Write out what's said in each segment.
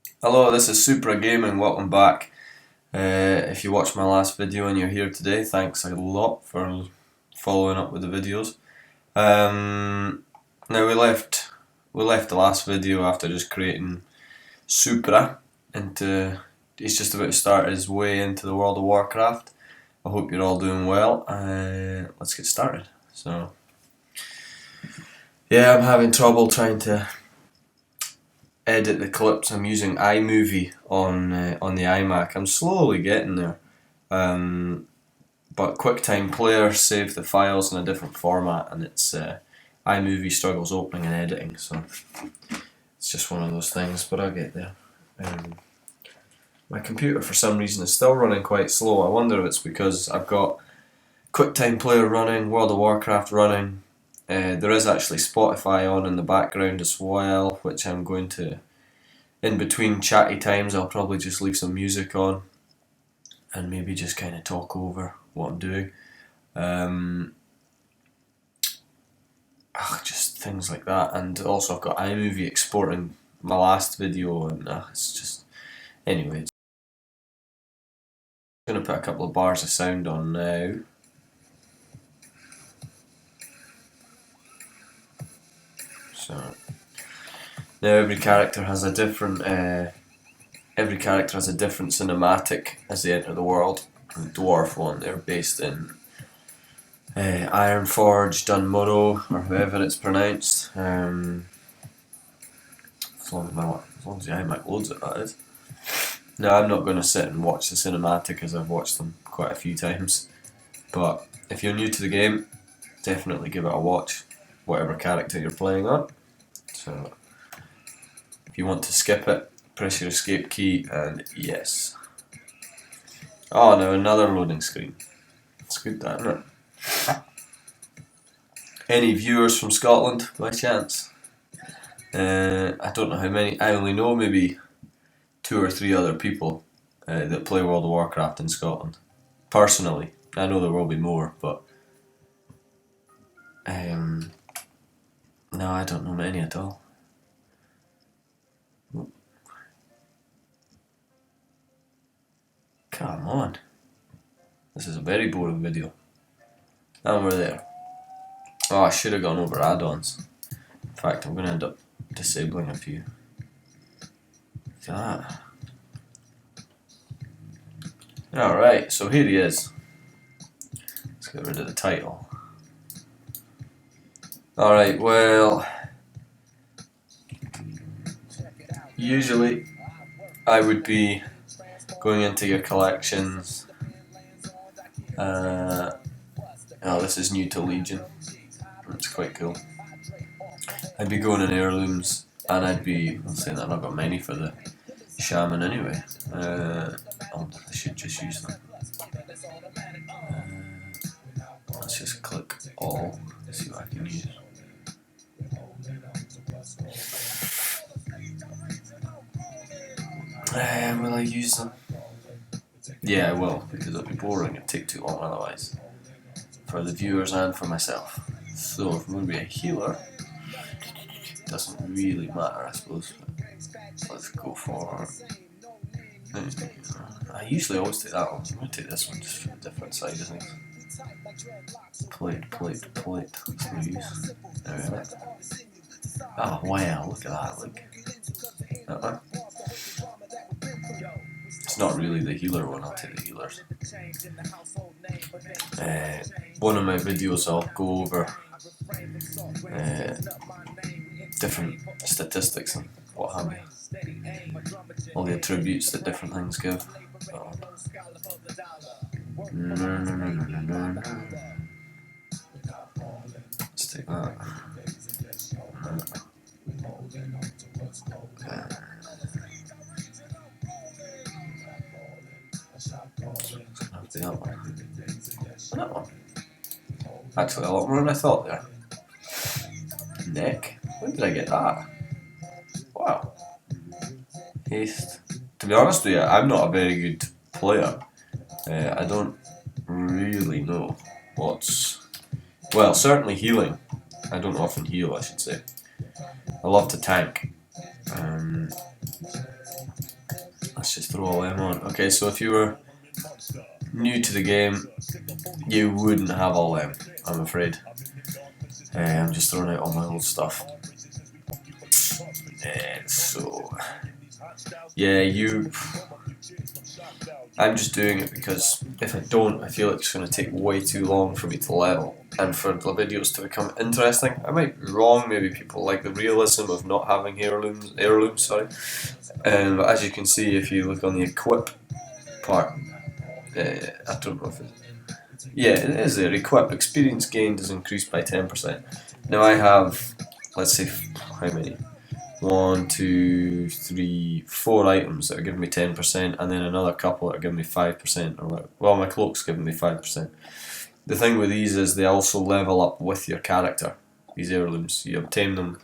Hello, this is Supra Gaming, welcome back. If you watched my last video and you're here today, thanks a lot for following up with the videos. Now we left the last video after just creating Supra into he's just about to start his way into the World of Warcraft. I hope you're all doing well. Let's get started. So yeah, I'm having trouble trying to edit the clips. I'm using iMovie on the iMac. I'm slowly getting there, but Quicktime Player saved the files in a different format, and it's iMovie struggles opening and editing, so it's just one of those things. But I'll get there. My computer, for some reason, is still running quite slow. I wonder if it's because I've got Quicktime Player running, World of Warcraft running. There is actually Spotify on in the background as well, which I'm going to, in between chatty times, I'll probably just leave some music on and maybe just kind of talk over what I'm doing. Just things like that. And also I've got iMovie exporting my last video, and it's just, anyway. I'm going to put a couple of bars of sound on now. So now every character has a different cinematic as they enter the world. The dwarf one, they're based in Ironforge, Dunmurrow, or however it's pronounced. As long as the iMac loads it, that is. Now I'm not going to sit and watch the cinematic as I've watched them quite a few times, but if you're new to the game, definitely give it a watch, whatever character you're playing on. So if you want to skip it, press your escape key and yes. Oh, now another loading screen. It's good, that, isn't it? Any viewers from Scotland by chance? I don't know how many. I only know maybe 2 or 3 other people that play World of Warcraft in Scotland. Personally, I know there will be more, but no, I don't know many at all. Come on. This is a very boring video. And we're there. Oh, I should have gone over add-ons. In fact, I'm going to end up disabling a few. Look at that. Alright, so here he is. Let's get rid of the title. Alright, well, usually I would be going into your collections. Oh, this is new to Legion. It's quite cool. I'd be going in heirlooms, and I'd be, I'm saying that I've not got many for the Shaman anyway. I should just use them. Let's just click all, see what I can use. Will I use them? Yeah, I will, because it'll be boring, it'll take too long otherwise. For the viewers and for myself. So if I'm going to be a healer, it doesn't really matter, I suppose. But let's go for... I usually always take that one. I'm going to take this one just for a different side of things. Plate. Let's use. There we have it. Oh wow, look at that, look. That one. It's not really the healer one, I'll take the healers. One of my videos I'll go over different statistics and what have you. All the attributes that different things give. Let's take that. That one. Actually, a lot more than I thought there. Neck? When did I get that? Wow. Haste. To be honest with you, I'm not a very good player. I don't really know what's... Well, certainly healing. I don't often heal, I should say. I love to tank. let's just throw all them on. Okay, so if you were new to the game, you wouldn't have all them, I'm afraid. I'm just throwing out all my old stuff. So, yeah, I'm just doing it because if I don't, I feel like it's going to take way too long for me to level. And for the videos to become interesting, I might be wrong, maybe people like the realism of not having heirlooms, sorry. But as you can see, if you look on the equip part, I don't know if it... Yeah, it is there. Equip. Experience gained is increased by 10%. Now I have, let's say, how many? 1, 2, 3, 4 items that are giving me 10%, and then another couple that are giving me 5%. Or well, my cloak's giving me 5%. The thing with these is they also level up with your character. These heirlooms, you obtain them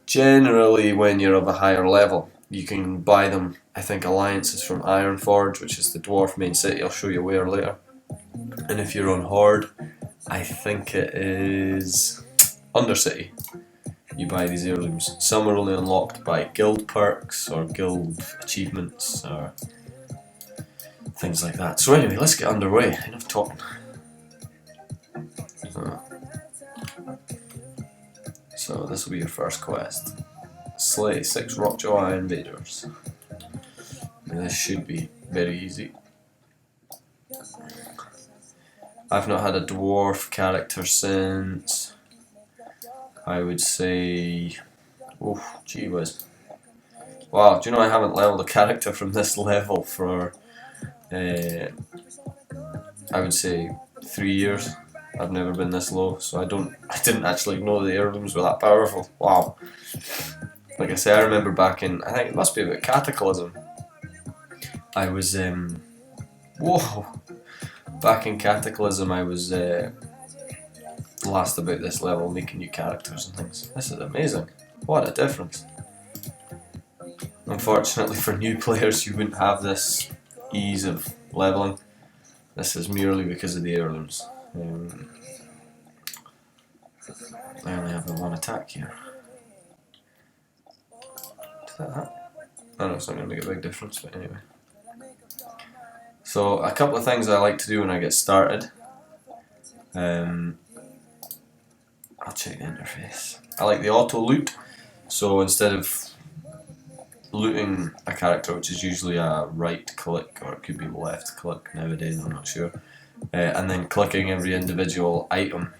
generally when you're of a higher level. You can buy them. I think Alliances from Ironforge, which is the dwarf main city. I'll show you where later. And if you're on Horde, I think it is Undercity. You buy these heirlooms. Some are only unlocked by guild perks or guild achievements or things like that. So anyway, let's get underway. Enough talking. So this will be your first quest. Slay 6 Rockjaw invaders. Now this should be very easy. I've not had a dwarf character since, I would say, oh gee whiz. Wow, do you know I haven't leveled a character from this level for, I would say 3 years. I've never been this low, so I didn't actually know the heirlooms were that powerful. Wow. Like I say, I remember back in, I think it must be about Cataclysm. I was, whoa! Back in Cataclysm I was last about this level, making new characters and things. This is amazing. What a difference. Unfortunately for new players you wouldn't have this ease of leveling. This is merely because of the heirlooms. I only have the one attack here. Does that happen? I know it's not going to make a big difference, but anyway. So a couple of things I like to do when I get started. I'll check the interface. I like the auto loot. So instead of looting a character, which is usually a right click or it could be left click nowadays, I'm not sure, and then clicking every individual item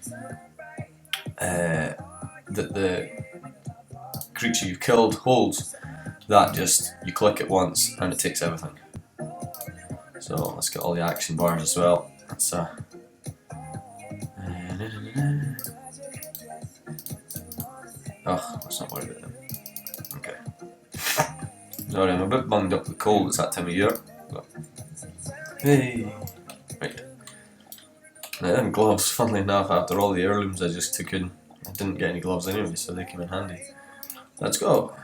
that the creature you've killed holds, that just, you click it once and it takes everything. So let's get all the action bars as well. That's oh, let's not worry about them. Okay. Sorry, I'm a bit bunged up with cold, it's that time of year. But hey! Right. Now them gloves, funnily enough, after all the heirlooms I just took in, I didn't get any gloves anyway, so they came in handy. Let's go!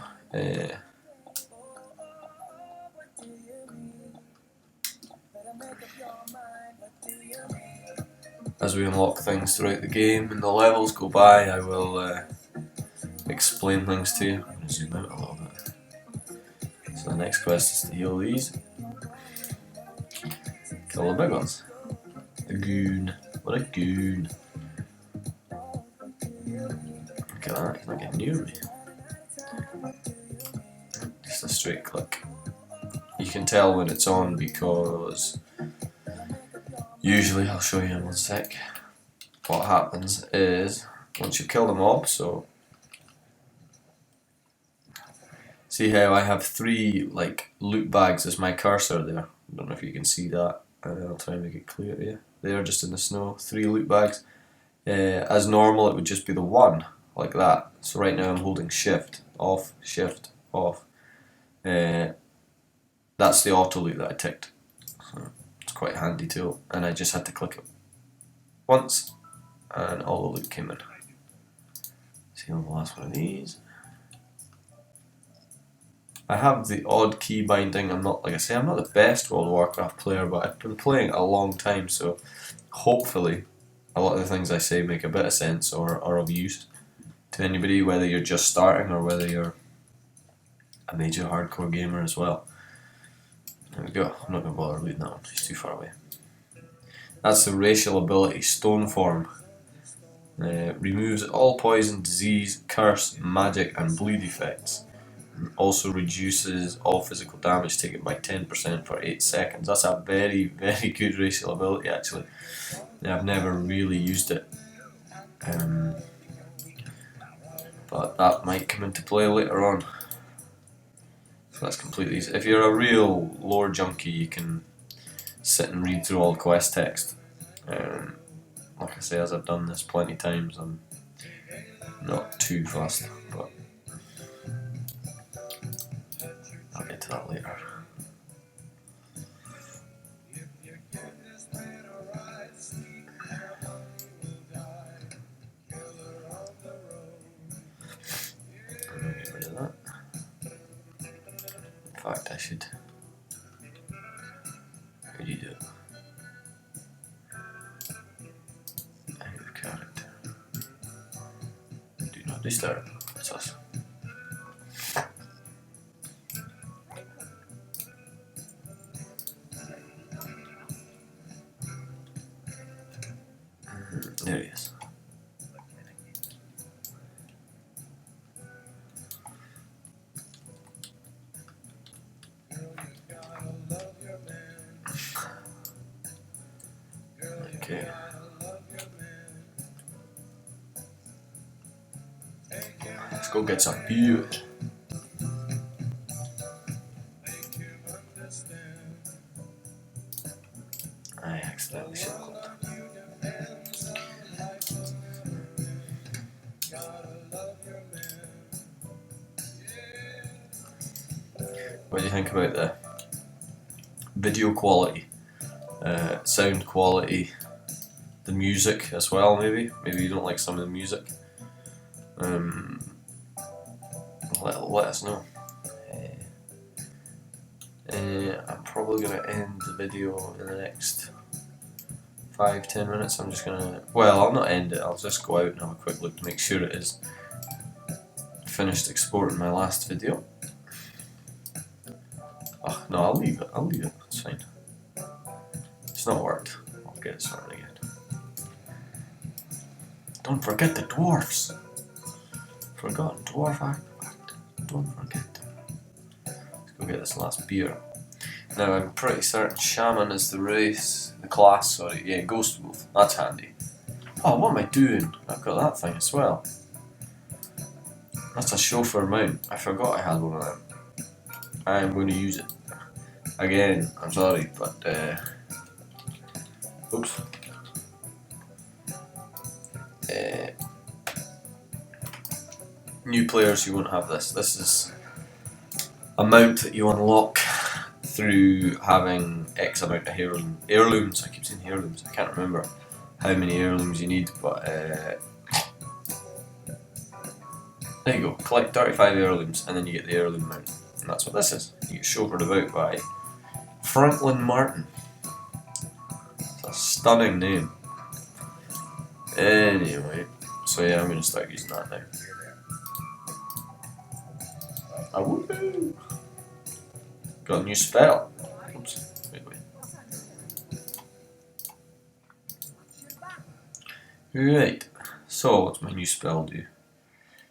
As we unlock things throughout the game and the levels go by, I will explain things to you. I'm going to zoom out a little bit. So the next quest is to heal these. Kill the big ones. A goon. What a goon. Look at that, he's not getting near me. Just a straight click. You can tell when it's on because usually, I'll show you in one sec, what happens is once you kill the mob, so see how I have 3 like loot bags as my cursor there. I don't know if you can see that. I'll try and make it clear to you. They are just in the snow, 3 loot bags. As normal it would just be the 1, like that. So right now I'm holding shift, off, shift, off. That's the auto loot that I ticked. So it's quite a handy tool, and I just had to click it once and all the loot came in. See on the last one of these. I have the odd key binding. I'm not, like I say, I'm not the best World of Warcraft player, but I've been playing it a long time, so hopefully a lot of the things I say make a bit of sense or are of use to anybody, whether you're just starting or whether you're a major hardcore gamer as well. go. I'm not going to bother reading that one, it's too far away. That's the racial ability, Stone Form. Removes all poison, disease, curse, magic and bleed effects. Also reduces all physical damage taken by 10% for 8 seconds. That's a very, very good racial ability actually. I've never really used it. But that might come into play later on. So that's completely easy. If you're a real lore junkie, you can sit and read through all the quest text. Like I say, as I've done this plenty of times, I'm not too fussed, but I'll get to that later. Get rid of that. In fact, I should. How do you do it? Out of character. Do not disturb. That's us. There he is. Okay. Let's go get some beer. I accidentally circled. What do you think about the video quality, sound quality, the music as well? Maybe you don't like some of the music. Let us know. I'm probably going to end the video in the next 5-10 minutes. I'm just going to, well, I'll not end it, I'll just go out and have a quick look to make sure it is finished exporting my last video. Oh, no, I'll leave it, it's fine. It's not worked. I'll get it started again. Don't forget the dwarfs! Forgotten dwarf act. Don't forget them. Let's go get this last beer. Now I'm pretty certain Shaman is the race, the class, sorry, yeah, Ghost Wolf. That's handy. Oh, what am I doing? I've got that thing as well. That's a chauffeur mount. I forgot I had one of them. I'm going to use it. Again, I'm sorry, but oops. New players, you won't have this. This is a mount that you unlock through having X amount of heirlooms. I keep saying heirlooms. I can't remember how many heirlooms you need, but there you go. Collect 35 heirlooms, and then you get the heirloom mount, and that's what this is. You get chauffeured about by Franklin Martin. It's a stunning name. Anyway, so yeah, I'm going to start using that now. Woohoo! Got a new spell. Oops, wait. Right, so what's my new spell do?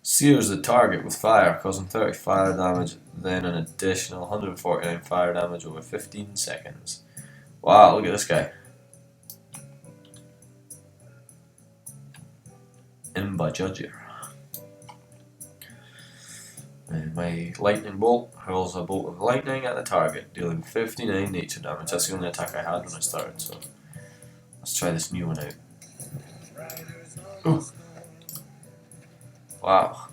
Sears the target with fire, causing 30 fire damage, then an additional 149 fire damage over 15 seconds. Wow, look at this guy. Imba Judger. And my lightning bolt hurls a bolt of lightning at the target, dealing 59 nature damage. That's the only attack I had when I started, so let's try this new one out. Ooh. Wow.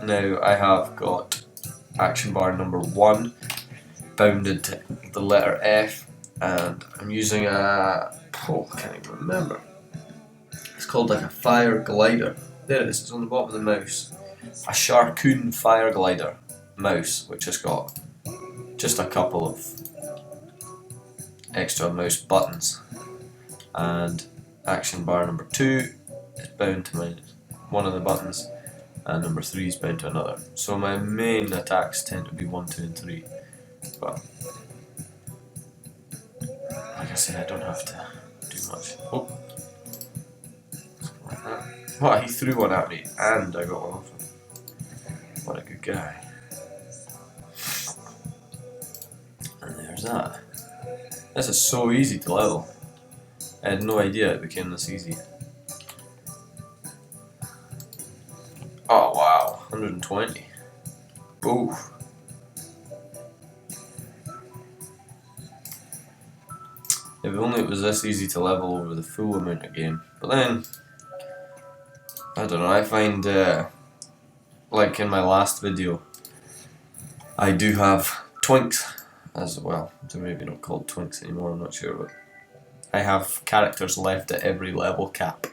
Now I have got action bar number 1 bounded to the letter F, and I'm using a, oh, I can't even remember. It's called like a fire glider. There it is, it's on the bottom of the mouse. A Sharkoon fire glider mouse, which has got just a couple of extra mouse buttons, and action bar number 2 is bound to one of the buttons, and number 3 is bound to another. So my main attacks tend to be 1, 2 and 3. But like I say, I don't have to do much. Oh, like that. Well, he threw one at me and I got one off him. What a good guy. And there's that. This is so easy to level. I had no idea it became this easy. Oh wow, 120. Oof. If only it was this easy to level over the full amount of game. But then, I don't know, I find, like in my last video, I do have twinks as well. They're maybe not called twinks anymore, I'm not sure, but I have characters left at every level cap.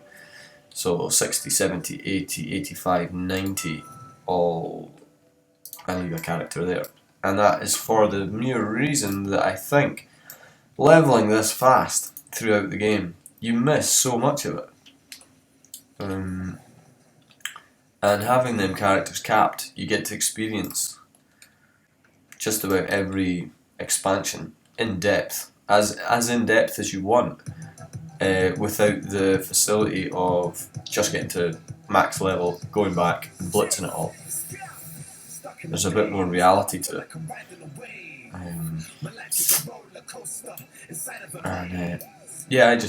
So 60, 70, 80, 85, 90, all I leave a character there. And that is for the mere reason that I think leveling this fast throughout the game, you miss so much of it. And having them characters capped, you get to experience just about every expansion in depth, as in depth as you want, without the facility of just getting to max level, going back, and blitzing it all. There's a bit more reality to it. Yeah,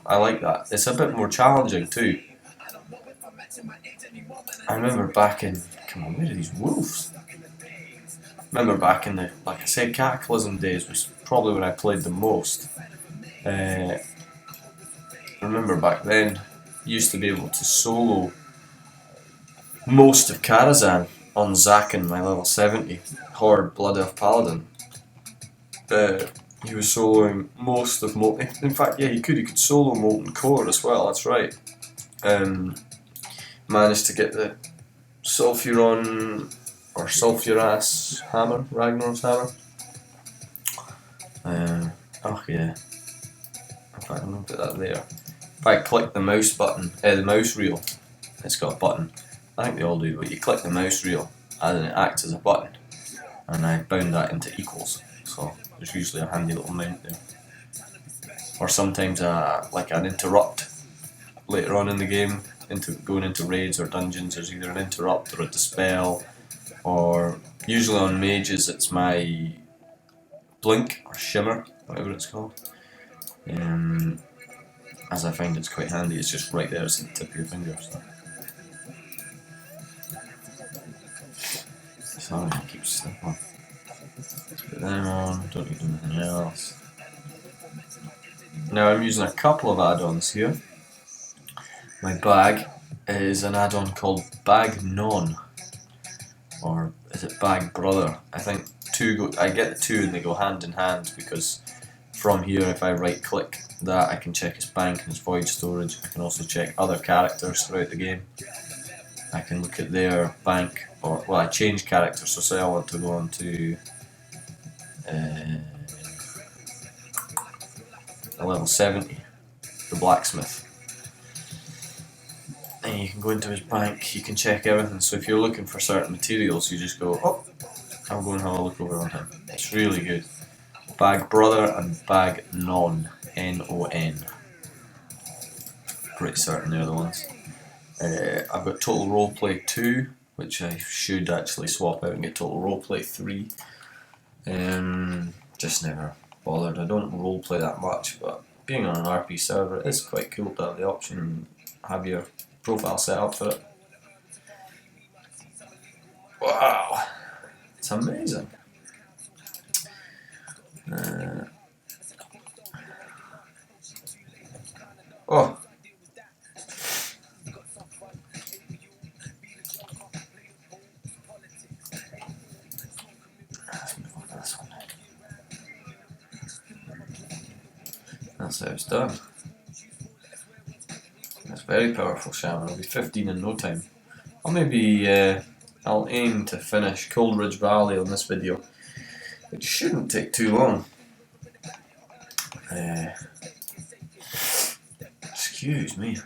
I like that. It's a bit more challenging too. I remember back in, come on, where are these wolves? I remember back in the, like I said, Cataclysm days was probably when I played the most. I remember back then, you used to be able to solo most of Karazhan on Zakin, my level 70, Horde Blood Elf Paladin. He was soloing most of Molten. In fact, yeah, he could solo Molten Core as well, that's right. Managed to get the Sulfuron or Sulfuras hammer, Ragnar's hammer. Oh yeah. In fact, I'm going to put that there. If I click the mouse button, the mouse wheel, it's got a button. I think they all do, but you click the mouse wheel and then it acts as a button. And I bound that into equals, so there's usually a handy little mount there. Or sometimes like an interrupt later on in the game, going into raids or dungeons. There's either an interrupt or a dispel, or usually on mages it's my blink or shimmer, whatever it's called. As I find it's quite handy, it's just right there, it's at the tip of your finger. Sorry, I keep slipping on. Let's put them on, don't need anything else. Now I'm using a couple of add-ons here. My bag is an add-on called Bag Non, or is it Bag Brother? I think I get the two and they go hand in hand, because from here if I right click that I can check his bank and his void storage. I can also check other characters throughout the game. I can look at their bank, or well, I change characters, so say I want to go on to a level 70, the blacksmith. And you can go into his bank, you can check everything. So if you're looking for certain materials, you just go, oh, I'll go and have a look over on him. It's really good. Bag Brother and Bag Non, N-O-N. Pretty certain they're the ones. I've got Total Roleplay 2, which I should actually swap out and get Total Roleplay 3. Just never bothered. I don't roleplay that much, but being on an RP server, it is quite cool to have the option and have your profile set up for it. Wow, it's amazing. Oh. That's how it's done. That's very powerful Shaman. I'll be 15 in no time. I'll aim to finish Coldridge Valley on this video. It shouldn't take too long. Excuse me.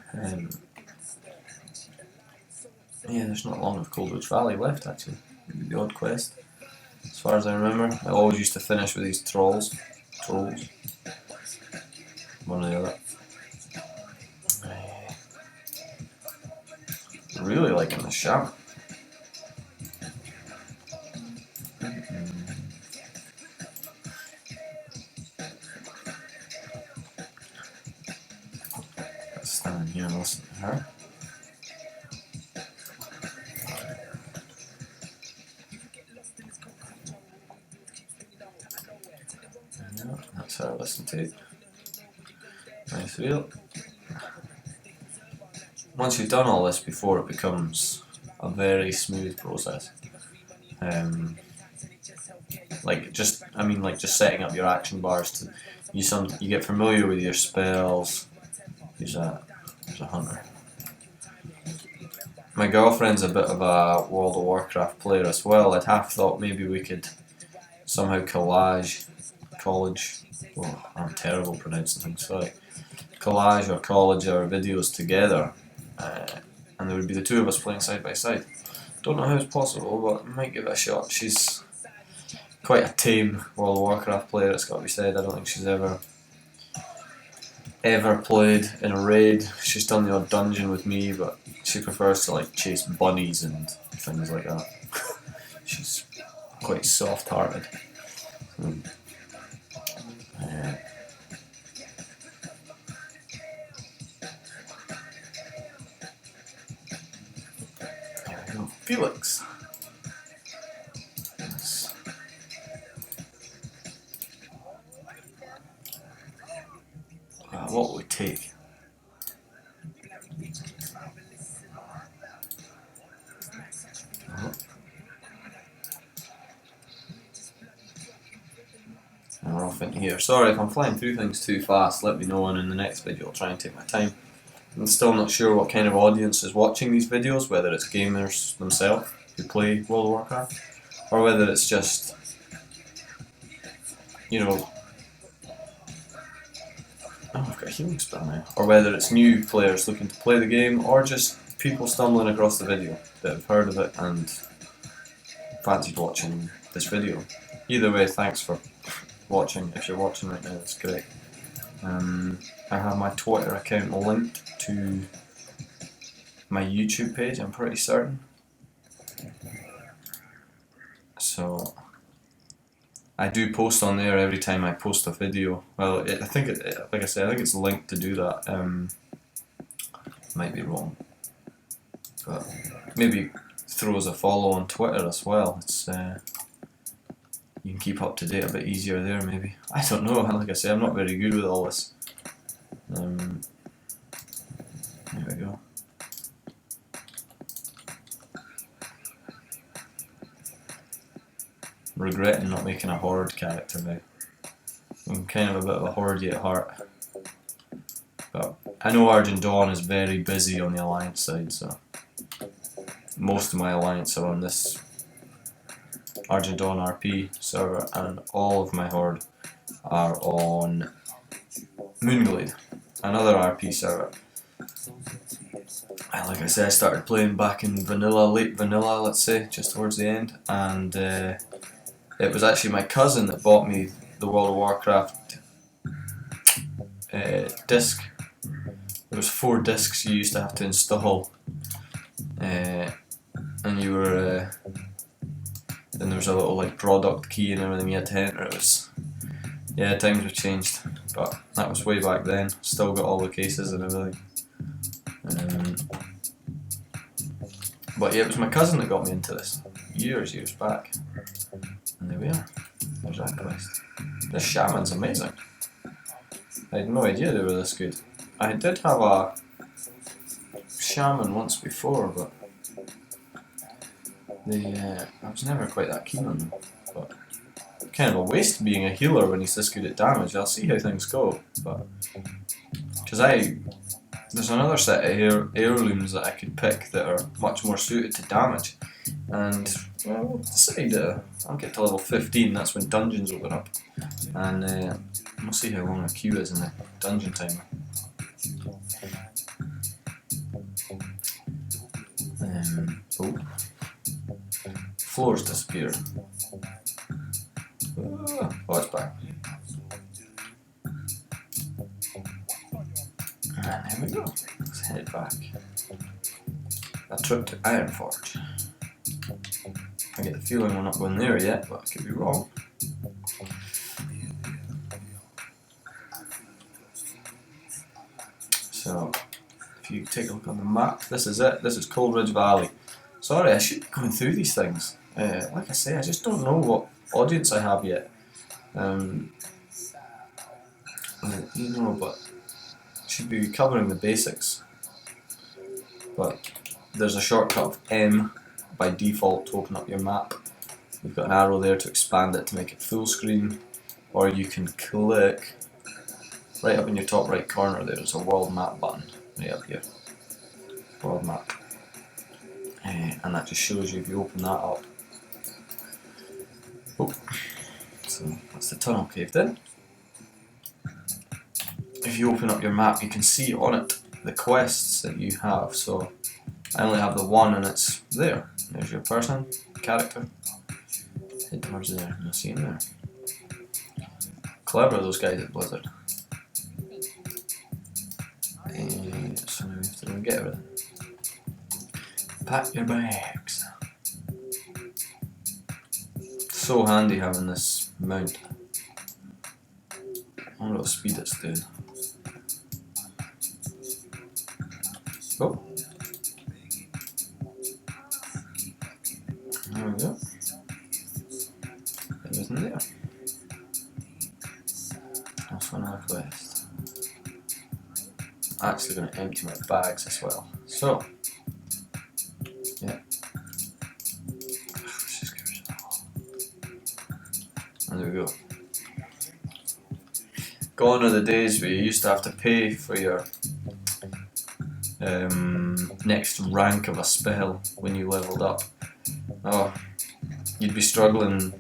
Yeah, there's not long of Coldridge Valley left actually. Maybe the odd quest. as far as I remember. I always used to finish with these trolls. One or the other. I'm really liking the Shaman. Let's stand here and listen to her. Yeah, that's her listen to it. Nice wheel. Once you've done all this before, it becomes a very smooth process. Like just setting up your action bars to you get familiar with your spells. There's a hunter. My girlfriend's a bit of a World of Warcraft player as well. I'd half thought maybe we could somehow collage. Oh, I'm terrible pronouncing things. Sorry. Collage or college our videos together, and there would be the two of us playing side by side. Don't know how it's possible, but I might give it a shot. She's quite a tame World of Warcraft player, it's got to be said. I don't think she's ever played in a raid. She's done the odd dungeon with me, but she prefers to like chase bunnies and things like that. She's quite soft-hearted. There we go. Felix. Yes. What will we take? And we're off into here. Sorry if I'm flying through things too fast, let me know, and in the next video I'll try and take my time. I'm still not sure what kind of audience is watching these videos, whether it's gamers themselves who play World of Warcraft, or whether it's just, you know, oh, I've got a healing spell now, or whether it's new players looking to play the game, or just people stumbling across the video that have heard of it and fancied watching this video. Either way, thanks for watching. If you're watching right now, it's great. I have my Twitter account linked to my YouTube page, I'm pretty certain. So I do post on there every time I post a video. Well, like I said, I think it's linked to do that. Might be wrong, but maybe throw us a follow on Twitter as well. It's you can keep up to date a bit easier there, maybe. I don't know. Like I say, I'm not very good with all this. There we go. Regretting not making a horde character now. I'm kind of a bit of a horde at heart. But I know Argent Dawn is very busy on the Alliance side, so most of my Alliance are on this Argent Dawn RP server, and all of my horde are on Moonglade, another RP server. And like I said, I started playing back in vanilla, late vanilla, let's say, just towards the end, and it was actually my cousin that bought me the World of Warcraft disc. There was 4 discs you used to have to install, and you were then there was a little like product key and everything you had to enter. It was, yeah, times have changed, but that was way back then. Still got all the cases and everything. But yeah, it was my cousin that got me into this years back, and there we are. There's that quest. This Shaman's amazing. I had no idea they were this good. I did have a Shaman once before, but I was never quite that keen on them. But kind of a waste being a healer when he's this good at damage. I'll see how things go, but because there's another set of heirlooms that I could pick that are much more suited to damage, and well, we'll decide. I'll get to level 15. That's when dungeons open up, and we'll see how long the queue is in the dungeon timer. Oh, floors disappeared. we go. Let's head back. A trip to Ironforge. I get the feeling we're not going there yet, but I could be wrong. So, if you take a look on the map, this is it. This is Coldridge Valley. Sorry, I should be going through these things. Like I say, I just don't know what audience I have yet. You know, but should be covering the basics. But there's a shortcut of M by default to open up your map. You've got an arrow there to expand it to make it full screen, or you can click right up in your top right corner. There's a world map button right up here. World map, and that just shows you if you open that up. Oh, so that's the tunnel caved in. If you open up your map, you can see on it the quests that you have. So I only have the one, and it's there. There's your person, character. Head towards there, and you'll see him there. Clever, those guys at Blizzard. So now we have to go and get everything. Pack your bags. So handy having this mount. I wonder what speed it's doing. Oh. There we go. Everything there. Also another quest. I'm actually going to empty my bags as well. So, yeah. Let's just get rid of that all. And there we go. Gone are the days where you used to have to pay for your next rank of a spell when you leveled up. Oh, you'd be struggling.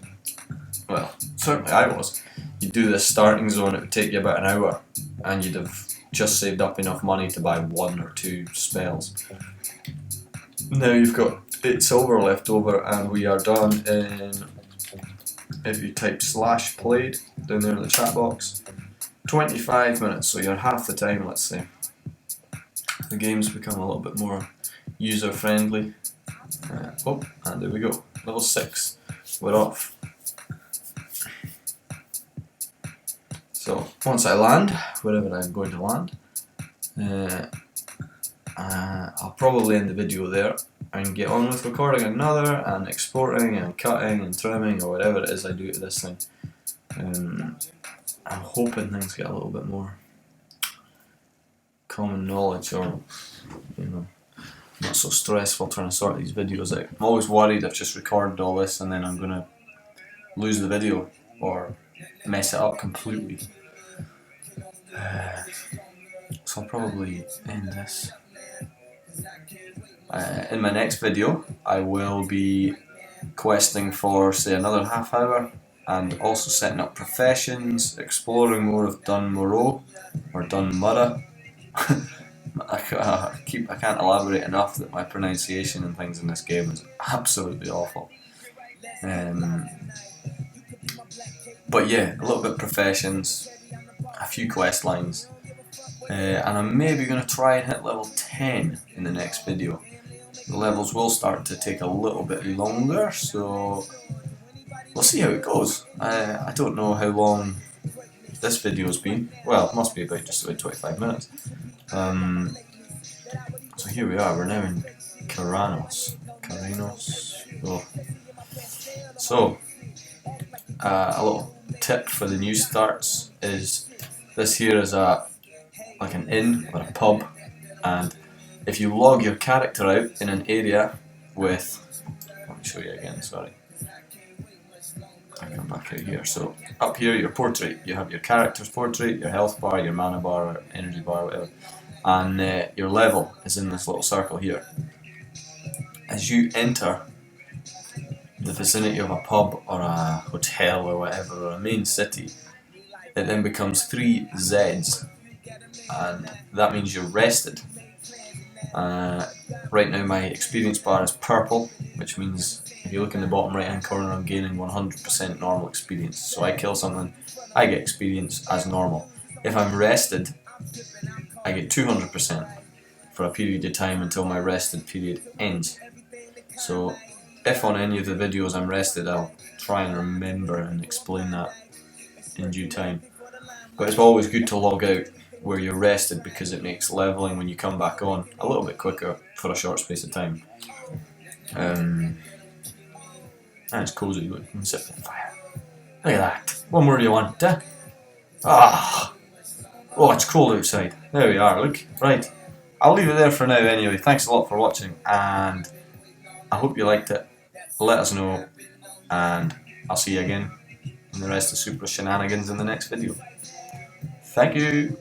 Well, certainly I was. You'd do this starting zone, it would take you about an hour, and you'd have just saved up enough money to buy 1 or 2 spells. Now you've got 8 silver left over, and we are done in, if you type /played down there in the chat box, 25 minutes, so you're half the time, let's say. The game's become a little bit more user friendly. Oh, and there we go. Level 6. We're off. So, once I land, wherever I'm going to land, I'll probably end the video there and get on with recording another and exporting and cutting and trimming or whatever it is I do to this thing. I'm hoping things get a little bit more common knowledge, or you know, not so stressful trying to sort these videos out. I'm always worried I've just recorded all this and then I'm going to lose the video or mess it up completely. So I'll probably end this. In my next video I will be questing for, say, another half hour, and also setting up professions, exploring more of Dun Moreau or Dun Murrah. I can't elaborate enough that my pronunciation and things in this game is absolutely awful. But yeah, a little bit of professions, a few quest lines, and I'm maybe going to try and hit level 10 in the next video. The levels will start to take a little bit longer, so we'll see how it goes. I don't know how long this video's been. Well, it must be just about 25 minutes. So here we are, we're now in Kharanos. Oh. So, a little tip for the new starts is this here is like an inn or a pub, and if you log your character out in an area with, let me show you again, sorry. I come back out here. So up here, your portrait, you have your character's portrait, your health bar, your mana bar, or energy bar, whatever, and your level is in this little circle here. As you enter the vicinity of a pub or a hotel or whatever, or a main city, it then becomes 3 Zs, and that means you're rested. Right now my experience bar is purple, which means if you look in the bottom right hand corner, I'm gaining 100% normal experience. So I kill something, I get experience as normal. If I'm rested, I get 200% for a period of time until my rested period ends. So if on any of the videos I'm rested, I'll try and remember and explain that in due time. But it's always good to log out where you're rested, because it makes leveling when you come back on a little bit quicker for a short space of time. And it's cozy, you can sit on fire. Look at that. What more do you want, eh? Ah! Oh, it's cold outside. There we are, look. Right. I'll leave it there for now anyway. Thanks a lot for watching, and I hope you liked it. Let us know, and I'll see you again in the rest of Supra shenanigans in the next video. Thank you!